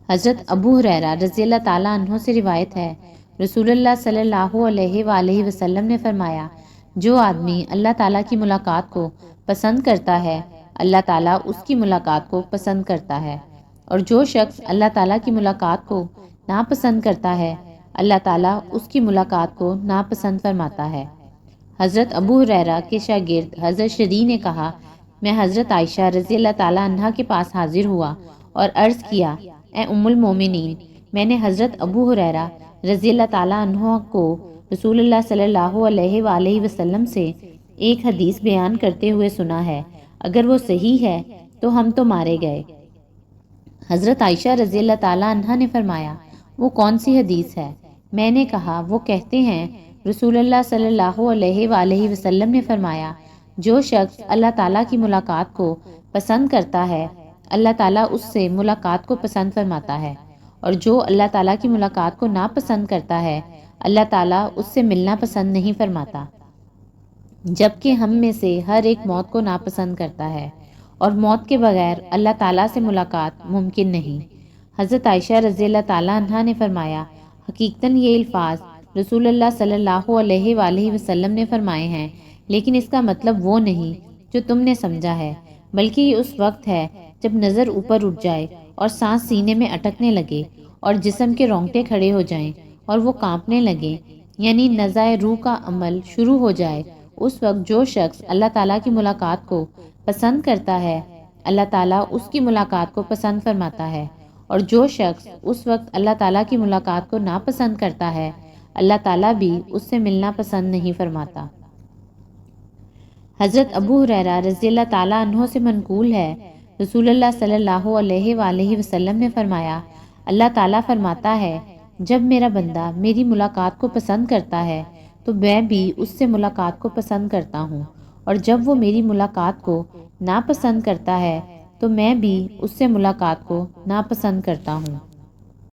حضرت ابو ہریرہ رضی اللہ تعالیٰ عنہ سے روایت ہے، رسول اللہ صلی اللہ علیہ وآلہ وسلم نے فرمایا، جو آدمی اللہ تعالیٰ کی ملاقات کو پسند کرتا ہے، اللہ تعالیٰ اس کی ملاقات کو پسند کرتا ہے، اور جو شخص اللہ تعالیٰ کی ملاقات کو ناپسند کرتا ہے، اللہ تعالیٰ اس کی ملاقات کو ناپسند فرماتا ہے۔ حضرت ابو ہریرہ کے شاگرد حضرت شریح نے کہا، میں حضرت عائشہ رضی اللہ تعالیٰ عنہا کے پاس حاضر ہوا اور عرض کیا، اے ام المومنین، میں نے حضرت ابو ہریرہ رضی اللہ تعالیٰ عنہ کو رسول اللہ صلی اللہ علیہ وآلہ وسلم سے ایک حدیث بیان کرتے ہوئے سنا ہے، اگر وہ صحیح ہے تو ہم تو مارے گئے۔ حضرت عائشہ رضی اللہ تعالیٰ عنہا نے فرمایا، وہ کون سی حدیث ہے؟ میں نے کہا، وہ کہتے ہیں، رسول اللہ صلی اللہ علیہ وآلہ وسلم نے فرمایا، جو شخص اللہ تعالیٰ کی ملاقات کو پسند کرتا ہے، اللہ تعالیٰ اس سے ملاقات کو پسند فرماتا ہے، اور جو اللہ تعالیٰ کی ملاقات کو ناپسند کرتا ہے، اللہ تعالیٰ اس سے ملنا پسند نہیں فرماتا، جبکہ ہم میں سے ہر ایک موت کو ناپسند کرتا ہے، اور موت کے بغیر اللہ تعالیٰ سے ملاقات ممکن نہیں۔ حضرت عائشہ رضی اللہ تعالیٰ عنہا نے فرمایا، حقیقتاً یہ الفاظ رسول اللہ صلی اللہ علیہ وآلہ وسلم نے فرمائے ہیں، لیکن اس کا مطلب وہ نہیں جو تم نے سمجھا ہے، بلکہ یہ اس وقت ہے جب نظر اوپر اٹھ جائے اور سانس سینے میں اٹکنے لگے اور جسم کے رونگٹے کھڑے ہو جائیں اور وہ کانپنے لگے، یعنی نزع روح کا عمل شروع ہو جائے۔ اس وقت جو شخص اللہ تعالیٰ کی ملاقات کو پسند کرتا ہے، اللہ تعالیٰ اس کی ملاقات کو پسند فرماتا ہے، اور جو شخص اس وقت اللہ تعالیٰ کی ملاقات کو ناپسند کرتا ہے، اللہ تعالیٰ بھی اس سے ملنا پسند نہیں فرماتا۔ حضرت ابو ہریرہ رضی اللہ تعالیٰ عنہ سے منقول ہے، رسول اللہ صلی اللہ علیہ وآلہ وسلم نے فرمایا، اللہ تعالیٰ فرماتا ہے، جب میرا بندہ میری ملاقات کو پسند کرتا ہے تو میں بھی اس سے ملاقات کو پسند کرتا ہوں، اور جب وہ میری ملاقات کو ناپسند کرتا ہے تو میں بھی اس سے ملاقات کو ناپسند کرتا ہوں۔